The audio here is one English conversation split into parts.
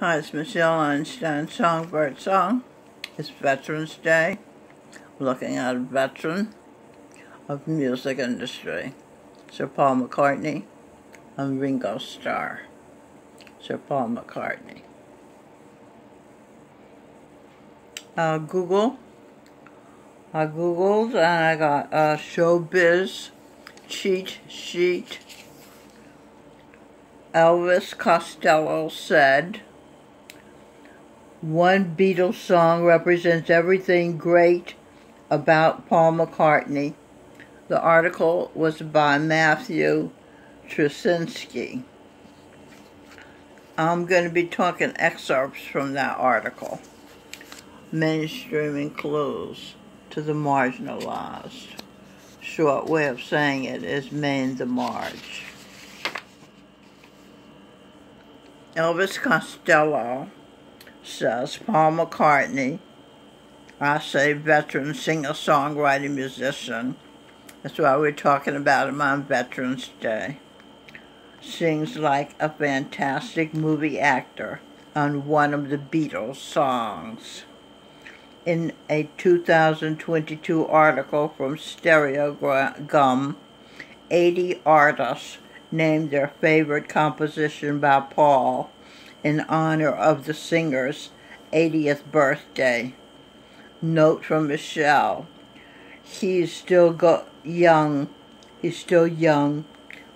Hi, it's Michelle Einstein, Songbird Song. It's Veterans Day. Looking at a veteran of the music industry, Sir Paul McCartney and Ringo Starr. Sir Paul McCartney. I googled and I got a showbiz cheat sheet. Elvis Costello said, "One Beatles song represents everything great about Paul McCartney." The article was by Matthew Trusinski. I'm going to be talking excerpts from that article. Mainstreaming clues to the marginalized. Short way of saying it is main the marge. Elvis Costello says Paul McCartney, I say veteran singer-songwriter musician, that's why we're talking about him on Veterans Day, sings like a fantastic movie actor on one of the Beatles songs. In a 2022 article from Stereogum, 80 artists named their favorite composition by Paul in honor of the singer's 80th birthday. Note from Michelle, he's still young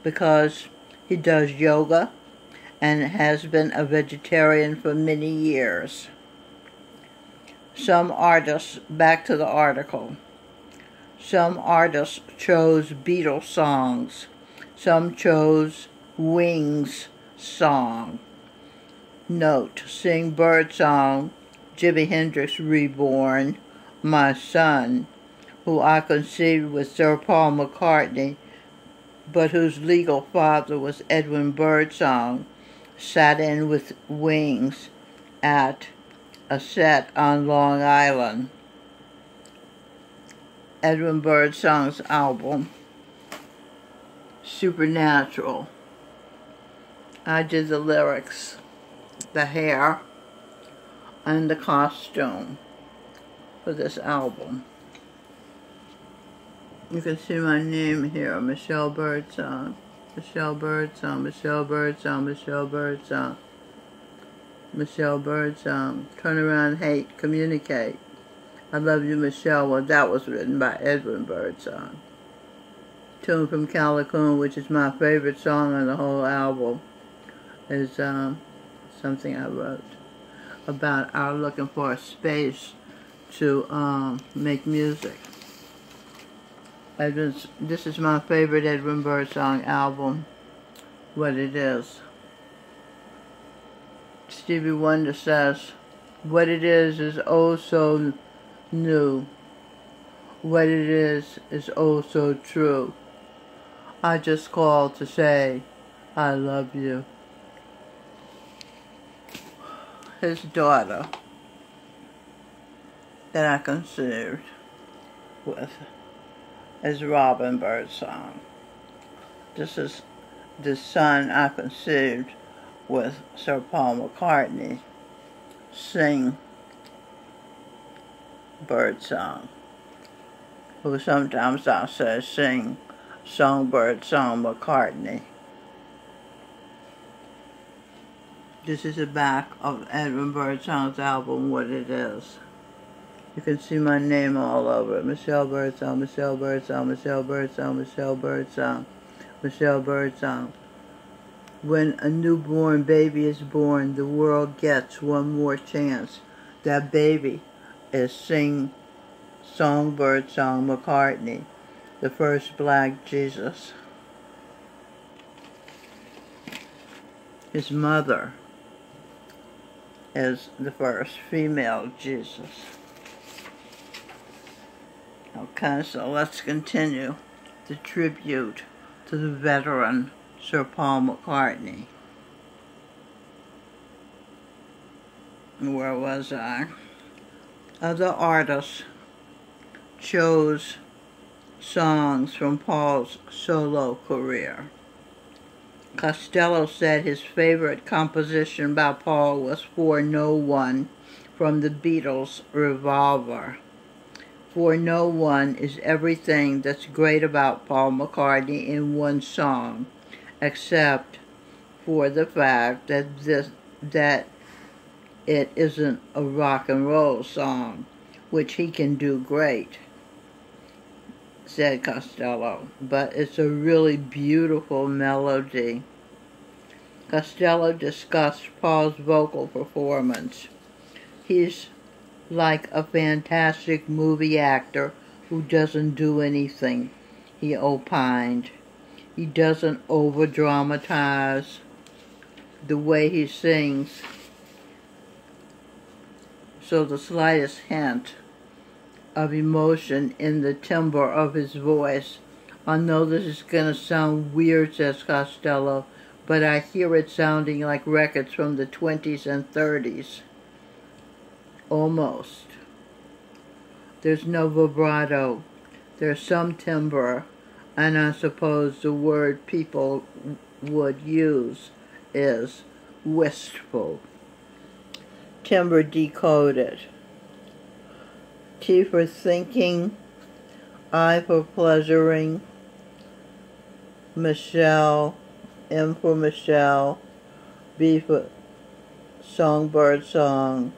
because he does yoga and has been a vegetarian for many years. Some artists, back to the article, some artists chose Beatles songs. Some chose Wings song. Note, sing Birdsong, Jimi Hendrix Reborn, My Son, who I conceived with Sir Paul McCartney, but whose legal father was Edwin Birdsong, sat in with Wings at a set on Long Island. Edwin Birdsong's album, Supernatural. I did the lyrics, the hair, and the costume for this album. You can see my name here, Michelle Birdsong. Michelle Birdsong, Michelle Birdsong, Michelle Birdsong. Michelle Birdsong. Turn around, hate, communicate. I love you, Michelle. Well, that was written by Edwin Birdsong. Tune from Calicoon, which is my favorite song on the whole album, is something I wrote about our looking for a space to make music. This is my favorite Edwin Birdsong album, What It Is. Stevie Wonder says, "What it is oh so new. What it is oh so true. I just called to say, I love you." His daughter, that I conceived with, is Robin Birdsong. This is the son I conceived with Sir Paul McCartney, sing Birdsong, who sometimes I say sing Songbird Song McCartney. This is the back of Edwin Birdsong's album, What It Is. You can see my name all over it. Michelle Birdsong, Michelle Birdsong, Michelle Birdsong, Michelle Birdsong, Michelle Birdsong. When a newborn baby is born, the world gets one more chance. That baby is Songbird Song McCartney, the first black Jesus. His mother is the first female Jesus. Okay, so let's continue the tribute to the veteran Sir Paul McCartney. Where was I? Other artists chose songs from Paul's solo career. Costello said his favorite composition by Paul was For No One from the Beatles' Revolver. For No One is everything that's great about Paul McCartney in one song, except for the fact that it isn't a rock and roll song, which he can do great, said Costello, but it's a really beautiful melody. Costello discussed Paul's vocal performance. He's like a fantastic movie actor who doesn't do anything, he opined. He doesn't over-dramatize the way he sings, so the slightest hint of emotion in the timbre of his voice. I know this is going to sound weird, says Costello, but I hear it sounding like records from the 20s and 30s. Almost. There's no vibrato. There's some timbre, and I suppose the word people would use is wistful. Timbre decoded. T for thinking, I for pleasuring, Michelle, M for Michelle, B for songbird song,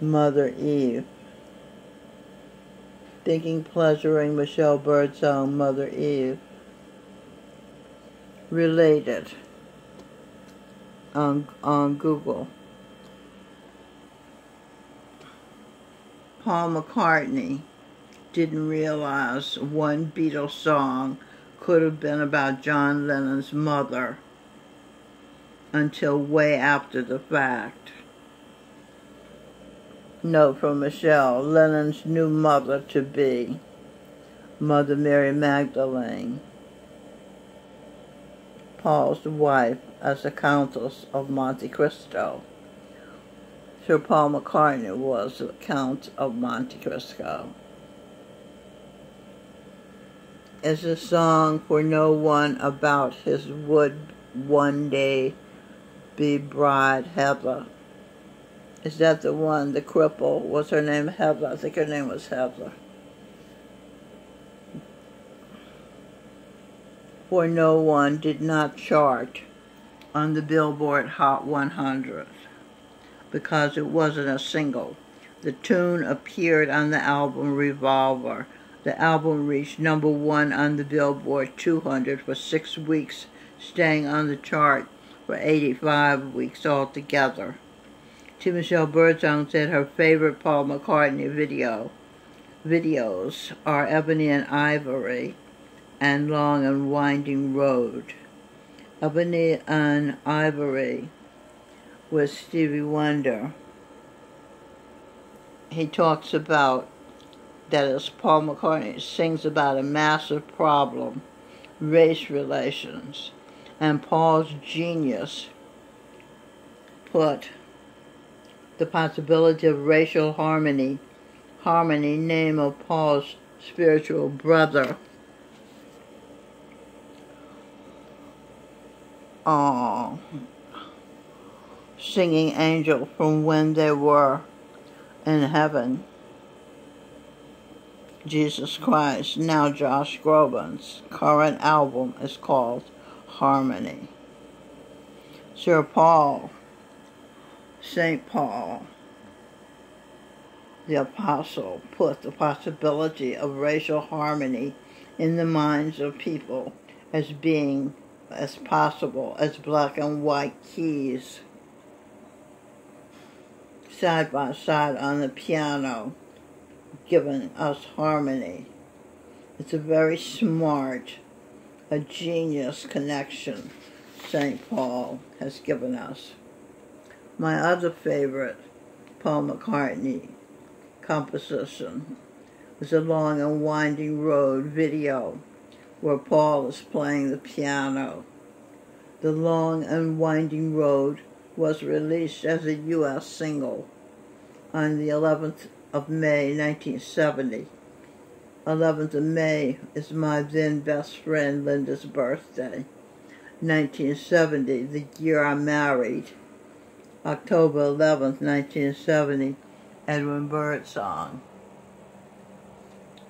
Mother Eve. Thinking, pleasuring, Michelle Birdsong, Mother Eve. Related on Google. Paul McCartney didn't realize one Beatles song could have been about John Lennon's mother until way after the fact. Note from Michelle, Lennon's new mother-to-be, Mother Mary Magdalene, Paul's wife as the Countess of Monte Cristo. Sir Paul McCartney was the Count of Monte Cristo. Is a song For No One about his would one day be bride Heather. Is that the one, the cripple? What's her name? Heather. I think her name was Heather. For No One did not chart on the Billboard Hot 100 because it wasn't a single. The tune appeared on the album Revolver. The album reached #1 on the Billboard 200 for 6 weeks, staying on the chart for 85 weeks altogether. T. Michelle Birdsong said her favorite Paul McCartney videos are Ebony and Ivory and Long and Winding Road. Ebony and Ivory with Stevie Wonder. He talks about that as Paul McCartney sings about a massive problem, race relations, and Paul's genius put the possibility of racial harmony, name of Paul's spiritual brother, Singing Angel from When They Were in Heaven. Jesus Christ. Now Josh Groban's current album is called Harmony. Sir Paul, St. Paul, the Apostle, put the possibility of racial harmony in the minds of people as being as possible as black and white keys side by side on the piano, giving us harmony. It's a very smart, a genius connection St. Paul has given us. My other favorite Paul McCartney composition was a Long and Winding Road video where Paul is playing the piano. The Long and Winding Road was released as a U.S. single on the 11th of May, 1970. 11th of May is my then best friend Linda's birthday. 1970, the year I married. October 11th, 1970, Edwin Birdsong.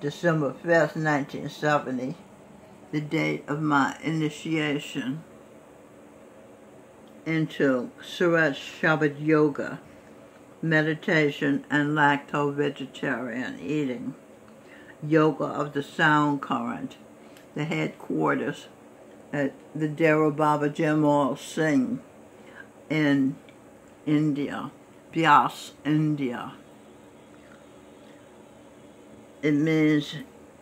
December 5th, 1970, the date of my initiation into Surat Shabbat Yoga, meditation and lacto-vegetarian eating. Yoga of the sound current, the headquarters at the Dera Baba Jamal Singh in India, Bias, India. It means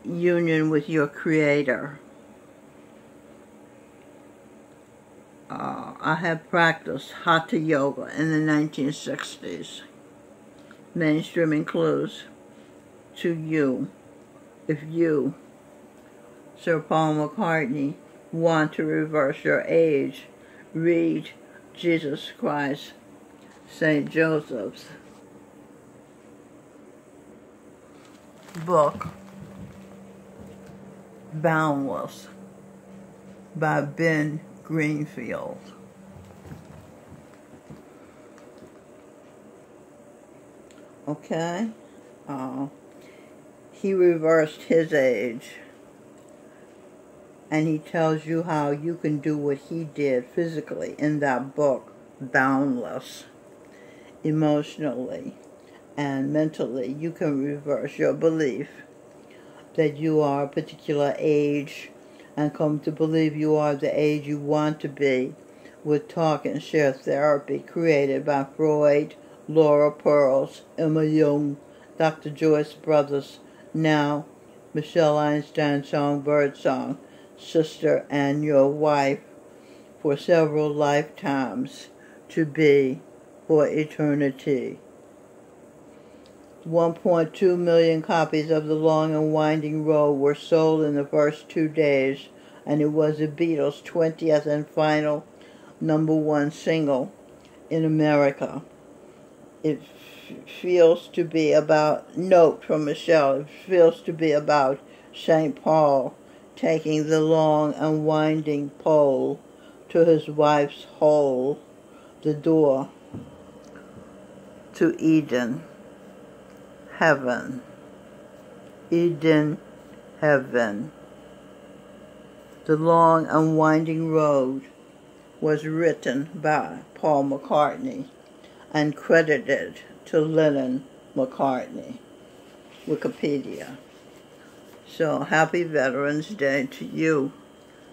union with your creator. I have practiced Hatha Yoga in the 1960s. Mainstream includes to you. If you, Sir Paul McCartney, want to reverse your age, read Jesus Christ, St. Joseph's book, Boundless, by Ben Greenfield. Okay? He reversed his age, and he tells you how you can do what he did physically in that book, Boundless. Emotionally and mentally, you can reverse your belief that you are a particular age and come to believe you are the age you want to be with talk and share therapy created by Freud, Laura Pearls, Emma Jung, Dr. Joyce Brothers, now Michelle Einstein Songbird Song, sister and your wife for several lifetimes to be for eternity. 1.2 million copies of The Long and Winding Road were sold in the first 2 days, and it was the Beatles' 20th and final #1 single in America. It feels to be about, note from Michelle, it feels to be about St. Paul taking the long and winding pole to his wife's hole, the door to Eden, heaven. Eden, heaven. The Long and Winding Road was written by Paul McCartney and credited to Lennon McCartney. Wikipedia. So happy Veterans Day to you,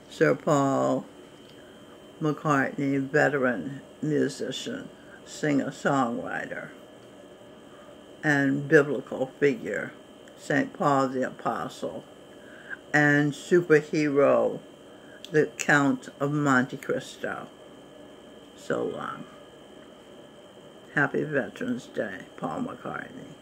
Sir Paul McCartney, veteran musician, singer-songwriter, and biblical figure, St. Paul the Apostle, and superhero, the Count of Monte Cristo. So long. Happy Veterans Day, Paul McCartney.